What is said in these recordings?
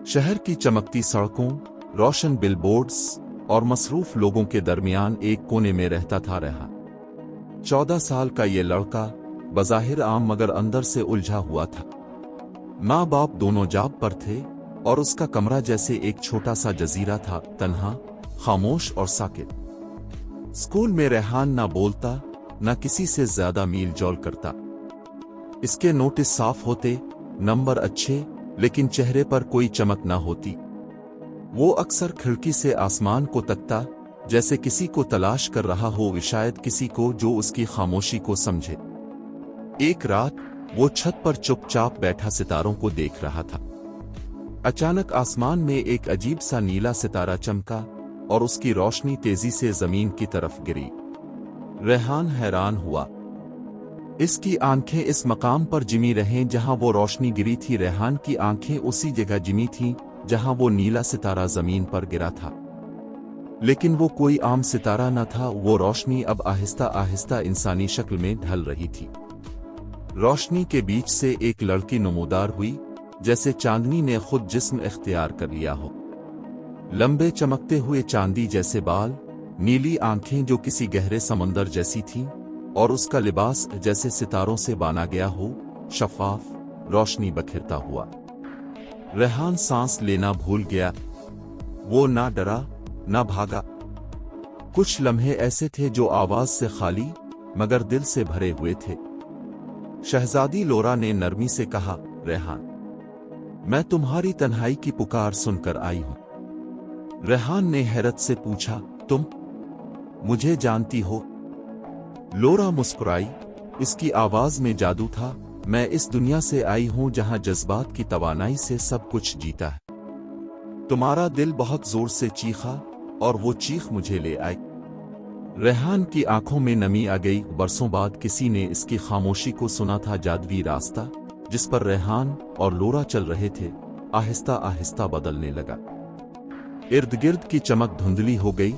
शहर की चमकती सड़कों, रोशन बिलबोर्ड्स और मसरूफ लोगों के दरमियान एक कोने में रहता था रेहान। 14 साल का ये लड़का बज़ाहिर आम मगर अंदर से उलझा हुआ था। माँ बाप दोनों जॉब पर थे और उसका कमरा जैसे एक छोटा सा जजीरा था, तन्हा, खामोश और साकित। स्कूल में रेहान ना बोलता, ना किसी से ज्यादा मील जोल करता। इसके नोटिस साफ होते, नंबर अच्छे, लेकिन चेहरे पर कोई चमक ना होती। वो अक्सर खिड़की से आसमान को तकता, जैसे किसी को तलाश कर रहा हो, शायद किसी को जो उसकी खामोशी को समझे। एक रात वो छत पर चुपचाप बैठा सितारों को देख रहा था। अचानक आसमान में एक अजीब सा नीला सितारा चमका और उसकी रोशनी तेजी से जमीन की तरफ गिरी। रेहान हैरान हुआ। इसकी आंखें इस मकाम पर जिमी रहें जहां वो रोशनी गिरी थी। रेहान की आंखें उसी जगह जिमी थीं जहां वो नीला सितारा जमीन पर गिरा था। लेकिन वो कोई आम सितारा न था। वो रोशनी अब आहिस्ता आहिस्ता इंसानी शक्ल में ढल रही थी। रोशनी के बीच से एक लड़की नमूदार हुई, जैसे चांदनी ने खुद जिस्म इख्तियार कर लिया हो। लंबे चमकते हुए चांदी जैसे बाल, नीली आंखें जो किसी गहरे समंदर जैसी थीं, और उसका लिबास जैसे सितारों से बाना गया हो, शफाफ, रोशनी बखेरता हुआ। रेहान सांस लेना भूल गया। वो ना डरा, ना भागा। कुछ लम्हे ऐसे थे जो आवाज से खाली मगर दिल से भरे हुए थे। शहजादी लोरा ने नरमी से कहा, रेहान, मैं तुम्हारी तन्हाई की पुकार सुनकर आई हूं। रेहान ने हैरत से पूछा, तुम मुझे जानती हो? लोरा मुस्कुराई। इसकी आवाज में जादू था। मैं इस दुनिया से आई हूं जहां जज्बात की तवानाई से सब कुछ जीता है। तुम्हारा दिल बहुत जोर से चीखा और वो चीख मुझे ले आई। रेहान की आंखों में नमी आ गई। बरसों बाद किसी ने इसकी खामोशी को सुना था। जादुई रास्ता जिस पर रेहान और लोरा चल रहे थे, आहिस्ता आहिस्ता बदलने लगा। इर्द गिर्द की चमक धुंधली हो गई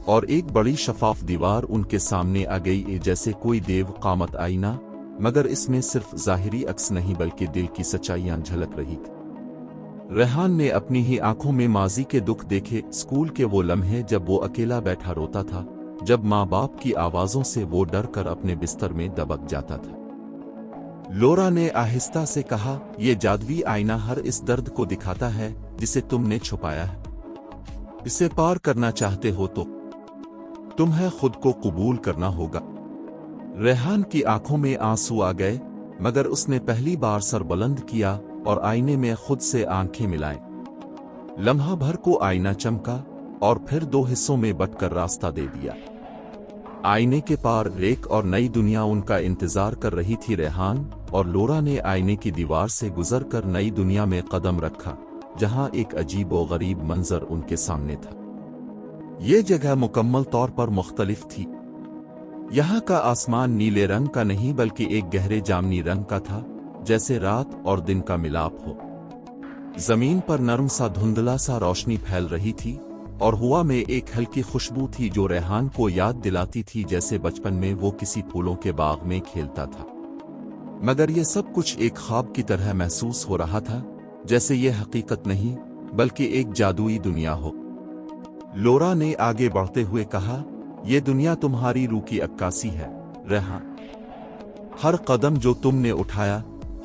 और एक बड़ी शफाफ दीवार उनके सामने आ गई, जैसे कोई देव कामत आईना, मगर इसमें सिर्फ जाहिरी अक्स नहीं बल्कि दिल की सच्चाइयां झलक रही थी। रेहान ने अपनी ही आंखों में माजी के दुख देखे। स्कूल के वो लम्हे जब वो अकेला बैठा रोता था, जब माँ बाप की आवाजों से वो डर कर अपने बिस्तर में दबक जाता था। लोरा ने आहिस्ता से कहा, ये जादुई आईना हर इस दर्द को दिखाता है जिसे तुमने छुपाया है। इसे पार करना चाहते हो तो तुम्हें खुद को कबूल करना होगा। रेहान की आंखों में आंसू आ गए, मगर उसने पहली बार सर बुलंद किया और आईने में खुद से आंखें मिलाई। लम्हा भर को आईना चमका और फिर दो हिस्सों में बंटकर रास्ता दे दिया। आईने के पार एक और नई दुनिया उनका इंतजार कर रही थी। रेहान और लोरा ने आईने की दीवार से गुजरकर नई दुनिया में कदम रखा, जहां एक अजीब और गरीब मंजर उनके सामने था। ये जगह मुकम्मल तौर पर मुख्तलिफ थी। यहाँ का आसमान नीले रंग का नहीं बल्कि एक गहरे जामनी रंग का था, जैसे रात और दिन का मिलाप हो। जमीन पर नरम सा धुंधला सा रोशनी फैल रही थी और हवा में एक हल्की खुशबू थी जो रेहान को याद दिलाती थी जैसे बचपन में वो किसी फूलों के बाग में खेलता था। मगर ये सब कुछ एक ख्वाब की तरह महसूस हो रहा था, जैसे ये हकीकत नहीं बल्कि एक जादुई दुनिया हो। लोरा ने आगे बढ़ते हुए कहा, ये दुनिया तुम्हारी रूह की अक्कासी है रेहान। हर कदम जो तुमने उठाया,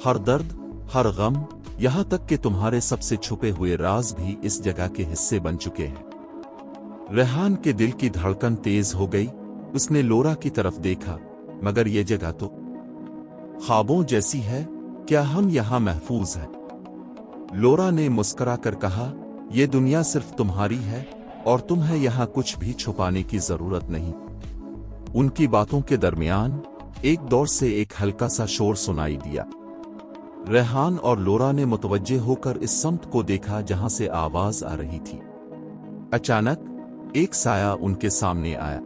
हर दर्द, हर गम, यहां तक कि तुम्हारे सबसे छुपे हुए राज भी इस जगह के हिस्से बन चुके हैं। रेहान के दिल की धड़कन तेज हो गई। उसने लोरा की तरफ देखा, मगर ये जगह तो ख्वाबों जैसी है। क्या हम यहां महफूज हैं? लोरा ने मुस्कुरा कर कहा, यह दुनिया सिर्फ तुम्हारी है और तुम्हें यहां कुछ भी छुपाने की जरूरत नहीं। उनकी बातों के दरमियान एक दौर से एक हल्का सा शोर सुनाई दिया। रेहान और लोरा ने मुतवज्जे होकर इस समत को देखा जहां से आवाज आ रही थी। अचानक एक साया उनके सामने आया।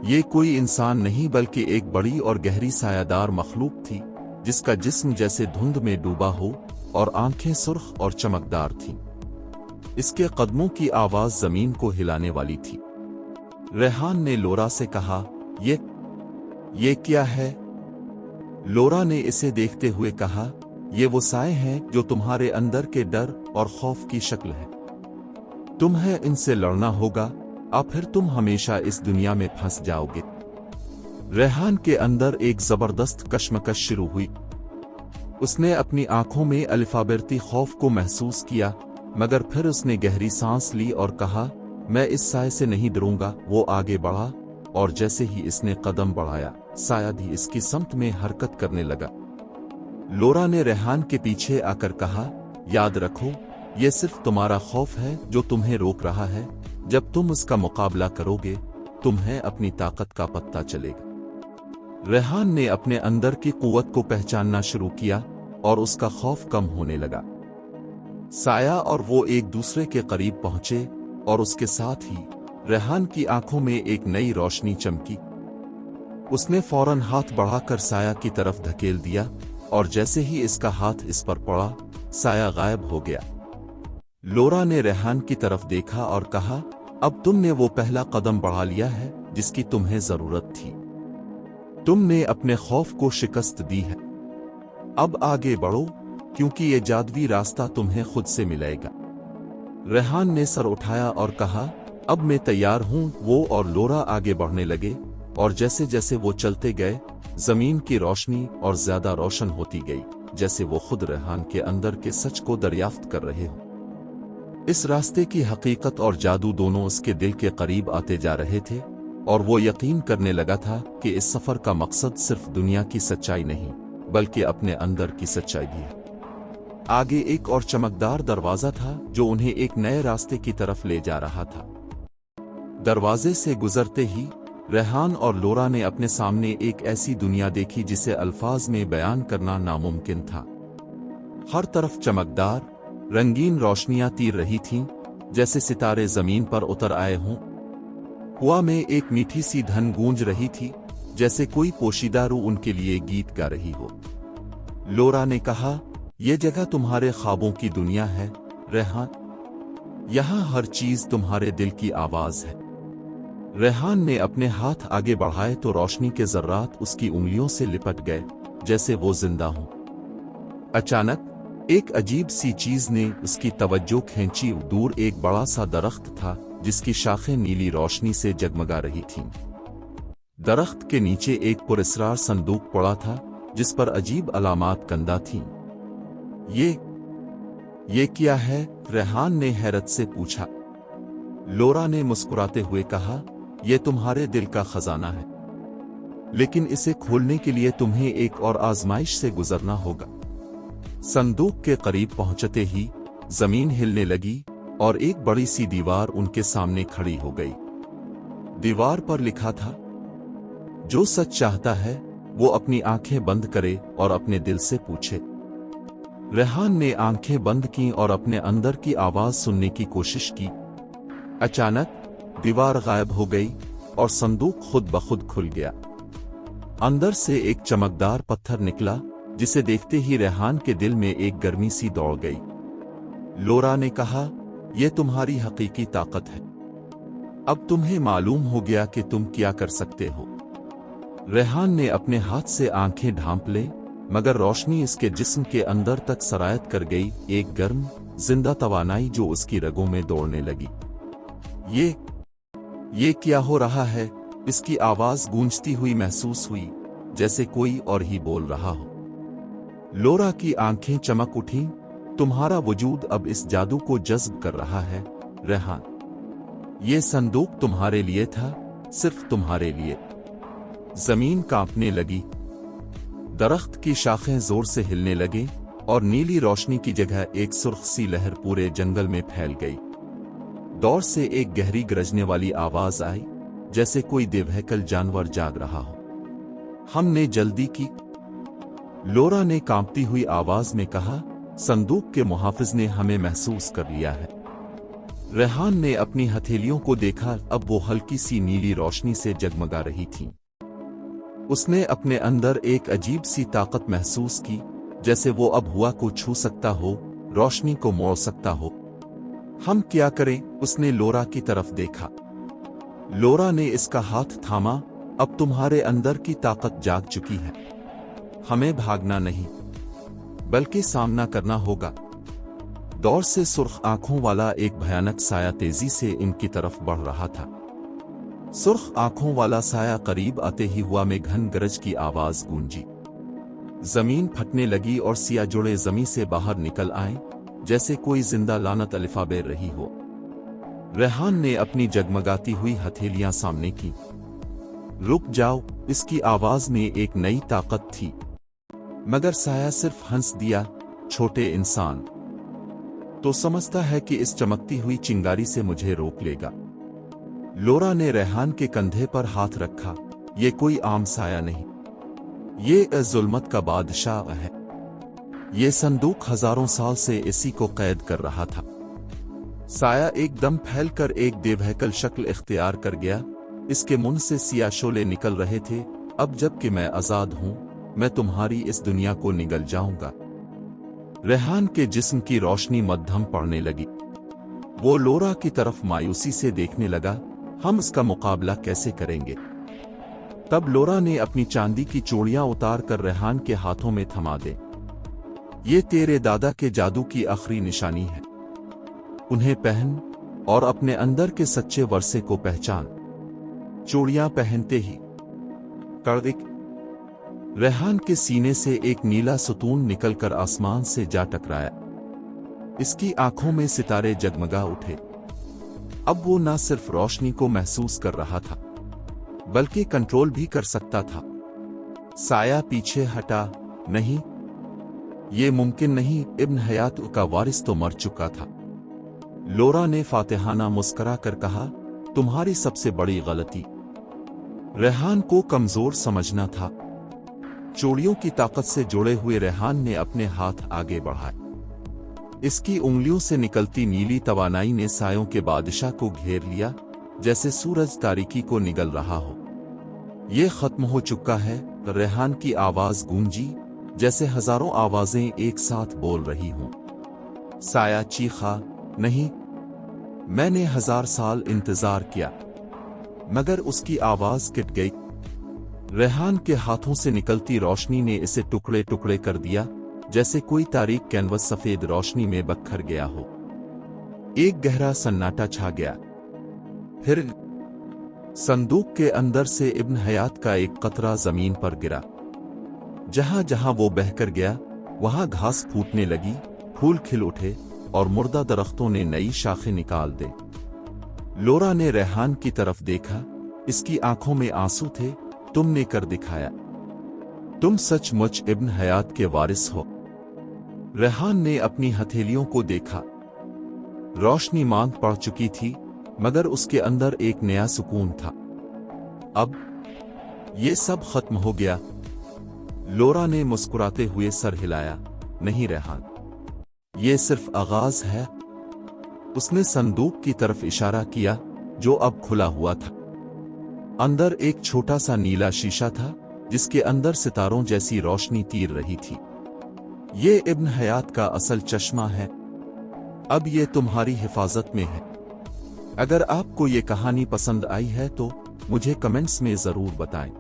ये कोई इंसान नहीं बल्कि एक बड़ी और गहरी सायादार मखलूक थी, जिसका जिस्म जैसे धुंध में डूबा हो और आंखें सुर्ख और चमकदार थीं। इसके कदमों की आवाज जमीन को हिलाने वाली थी। रेहान ने लोरा से कहा, ये क्या है? लोरा ने इसे देखते हुए कहा, ये वो साए हैं जो तुम्हारे अंदर के डर और खौफ की शक्ल है। तुम्हें इनसे लड़ना होगा, अब फिर तुम हमेशा इस दुनिया में फंस जाओगे। रेहान के अंदर एक जबरदस्त कश्मकश शुरू हुई। उसने अपनी आंखों में अल्फाबेती खौफ को महसूस किया, मगर फिर उसने गहरी सांस ली और कहा, मैं इस साए से नहीं डरूंगा। वो आगे बढ़ा और जैसे ही इसने कदम बढ़ाया, साया भी इसकी समत में हरकत करने लगा। लोरा ने रेहान के पीछे आकर कहा, याद रखो, ये सिर्फ तुम्हारा खौफ है जो तुम्हें रोक रहा है। जब तुम उसका मुकाबला करोगे, तुम्हें अपनी ताकत का पता चलेगा। रेहान ने अपने अंदर की कुव्वत को पहचानना शुरू किया और उसका खौफ कम होने लगा। साया और वो एक दूसरे के करीब पहुंचे और उसके साथ ही रेहान की आंखों में एक नई रोशनी चमकी। उसने फौरन हाथ बढ़ाकर साया की तरफ धकेल दिया और जैसे ही इसका हाथ इस पर पड़ा, साया गायब हो गया। लोरा ने रेहान की तरफ देखा और कहा, अब तुमने वो पहला कदम बढ़ा लिया है जिसकी तुम्हें जरूरत थी। तुमने अपने खौफ को शिकस्त दी है। अब आगे बढ़ो, क्योंकि ये जादुई रास्ता तुम्हें खुद से मिलेगा। रेहान ने सर उठाया और कहा, अब मैं तैयार हूं। वो और लोरा आगे बढ़ने लगे और जैसे जैसे वो चलते गए, जमीन की रोशनी और ज्यादा रोशन होती गई, जैसे वो खुद रेहान के अंदर के सच को दरियाफ्त कर रहे हो। इस रास्ते की हकीकत और जादू दोनों उसके दिल के करीब आते जा रहे थे और वो यकीन करने लगा था कि इस सफर का मकसद सिर्फ दुनिया की सच्चाई नहीं, बल्कि अपने अंदर की सच्चाई भी है। आगे एक और चमकदार दरवाजा था जो उन्हें एक नए रास्ते की तरफ ले जा रहा था। दरवाजे से गुजरते ही रेहान और लोरा ने अपने सामने एक ऐसी दुनिया देखी जिसे अल्फाज में बयान करना नामुमकिन था। हर तरफ चमकदार, रंगीन रोशनियां तीर रही थीं, जैसे सितारे जमीन पर उतर आए हों। हवा में एक मीठी सी धन गूंज रही थी, जैसे कोई पोशीदा रूह उनके लिए गीत गा रही हो। लोरा ने कहा, ये जगह तुम्हारे ख्वाबों की दुनिया है रेहान। यहां हर चीज तुम्हारे दिल की आवाज है। रेहान ने अपने हाथ आगे बढ़ाए तो रोशनी के जर्रात उसकी उंगलियों से लिपट गए, जैसे वो जिंदा हों। अचानक एक अजीब सी चीज ने उसकी तवज्जो खींची। दूर एक बड़ा सा दरख्त था जिसकी शाखें नीली रोशनी से जगमगा रही थीं। दरख्त के नीचे एक पुरस्रार संदूक पड़ा था जिस पर अजीब अलामात कंदा थीं। ये क्या है? रेहान ने हैरत से पूछा। लोरा ने मुस्कुराते हुए कहा, यह तुम्हारे दिल का खजाना है, लेकिन इसे खोलने के लिए तुम्हें एक और आजमाइश से गुजरना होगा। संदूक के करीब पहुंचते ही जमीन हिलने लगी और एक बड़ी सी दीवार उनके सामने खड़ी हो गई। दीवार पर लिखा था, जो सच चाहता है वो अपनी आंखें बंद करे और अपने दिल से पूछे। रेहान ने आंखें बंद की और अपने अंदर की आवाज सुनने की कोशिश की। अचानक दीवार गायब हो गई और संदूक खुद ब खुद खुल गया। अंदर से एक चमकदार पत्थर निकला जिसे देखते ही रेहान के दिल में एक गर्मी सी दौड़ गई। लोरा ने कहा, यह तुम्हारी हकीकी ताकत है। अब तुम्हें मालूम हो गया कि तुम क्या कर सकते हो। रेहान ने अपने हाथ से आंखें ढांप ले, मगर रोशनी इसके जिस्म के अंदर तक सरायत कर गई, एक गर्म जिंदा तवानाई जो उसकी रगों में दौड़ने लगी। ये क्या हो रहा है? इसकी आवाज गूंजती हुई महसूस हुई, जैसे कोई और ही बोल रहा हो। लोरा की आंखें चमक उठीं। तुम्हारा वजूद अब इस जादू को जज्ब कर रहा है रेहान। ये संदूक तुम्हारे लिए था, सिर्फ तुम्हारे लिए। जमीन कांपने लगी, दरख्त की शाखें जोर से हिलने लगे और नीली रोशनी की जगह एक सुर्ख सी लहर पूरे जंगल में फैल गई। दौर से एक गहरी गरजने वाली आवाज आई, जैसे कोई बेवहकल जानवर जाग रहा हो। हमने जल्दी की, लोरा ने कांपती हुई आवाज में कहा। संदूक के मुहाफिज ने हमें महसूस कर लिया है। रेहान ने अपनी हथेलियों को देखा, अब वो हल्की सी नीली रोशनी से जगमगा रही थीं। उसने अपने अंदर एक अजीब सी ताकत महसूस की, जैसे वो अब हवा को छू सकता हो, रोशनी को मोड़ सकता हो। हम क्या करें? उसने लोरा की तरफ देखा। लोरा ने इसका हाथ थामा। अब तुम्हारे अंदर की ताकत जाग चुकी है। हमें भागना नहीं, बल्कि सामना करना होगा। दौर से सुर्ख आंखों वाला एक भयानक साया तेजी से इनकी तरफ बढ़ रहा था। सुर्ख आंखों वाला साया करीब आते ही हुआ में घन गरज की आवाज गूंजी। जमीन फटने लगी और सिया जुड़े जमीन से बाहर निकल आए, जैसे कोई जिंदा लानत अलिफाबेर रही हो। रेहान ने अपनी जगमगाती हुई हथेलियां सामने की। रुक जाओ, इसकी आवाज में एक नई ताकत थी। मगर साया सिर्फ हंस दिया। छोटे इंसान, तो समझता है कि इस चमकती हुई चिंगारी से मुझे रोक लेगा। लोरा ने रेहान के कंधे पर हाथ रखा। ये कोई आम साया नहीं, ये जुल्मत का बादशाह है। ये संदूक हजारों साल से इसी को कैद कर रहा था। साया एकदम फैलकर एक देवहैकल शक्ल इख्तियार कर गया। इसके मुंह से सिया शोले निकल रहे थे। अब जबकि मैं आजाद हूं, मैं तुम्हारी इस दुनिया को निगल जाऊंगा। रेहान के जिस्म की रोशनी मध्यम पड़ने लगी। वो लोरा की तरफ मायूसी से देखने लगा। हम इसका मुकाबला कैसे करेंगे? तब लोरा ने अपनी चांदी की चूड़ियां उतार कर रेहान के हाथों में थमा दे। ये तेरे दादा के जादू की आखिरी निशानी है। उन्हें पहन और अपने अंदर के सच्चे वर्से को पहचान। चूड़ियां पहनते ही कड़क रेहान के सीने से एक नीला सुतून निकलकर आसमान से जा टकराया। इसकी आंखों में सितारे जगमगा उठे। अब वो न सिर्फ रोशनी को महसूस कर रहा था, बल्कि कंट्रोल भी कर सकता था। साया पीछे हटा। नहीं, ये मुमकिन नहीं। इब्न हयात का वारिस तो मर चुका था। लोरा ने फातिहाना मुस्करा कर कहा, तुम्हारी सबसे बड़ी गलती रेहान को कमजोर समझना था। चूड़ियों की ताकत से जुड़े हुए रेहान ने अपने हाथ आगे बढ़ाए। इसकी उंगलियों से निकलती नीली तवानाई ने सायों के बादशाह को घेर लिया, जैसे सूरज तारीकी को निगल रहा हो। ये खत्म हो चुका है। रेहान की आवाज गूंजी, जैसे हजारों आवाजें एक साथ बोल रही हों। साया चीखा, नहीं, मैंने 1000 साल इंतजार किया। मगर उसकी आवाज किट गई। रेहान के हाथों से निकलती रोशनी ने इसे टुकड़े टुकड़े कर दिया, जैसे कोई तारीक कैनवस सफेद रोशनी में बखर गया हो। एक गहरा सन्नाटा छा गया। फिर संदूक के अंदर से इब्न हयात का एक कतरा जमीन पर गिरा। जहां जहां वो बहकर गया, वहां घास फूटने लगी, फूल खिल उठे और मुर्दा दरख्तों ने नई शाखें निकाल दे। लोरा ने रेहान की तरफ देखा। इसकी आंखों में आंसू थे। तुमने कर दिखाया। तुम सचमुच इब्न हयात के वारिस हो। रेहान ने अपनी हथेलियों को देखा। रोशनी मांग पड़ चुकी थी, मगर उसके अंदर एक नया सुकून था। अब ये सब खत्म हो गया। लोरा ने मुस्कुराते हुए सर हिलाया। नहीं रेहान, ये सिर्फ आगाज है। उसने संदूक की तरफ इशारा किया, जो अब खुला हुआ था। अंदर एक छोटा सा नीला शीशा था, जिसके अंदर सितारों जैसी रोशनी तीर रही थी। ये इब्न हयात का असल चश्मा है। अब ये तुम्हारी हिफाजत में है। अगर आपको ये कहानी पसंद आई है तो मुझे कमेंट्स में जरूर बताएं।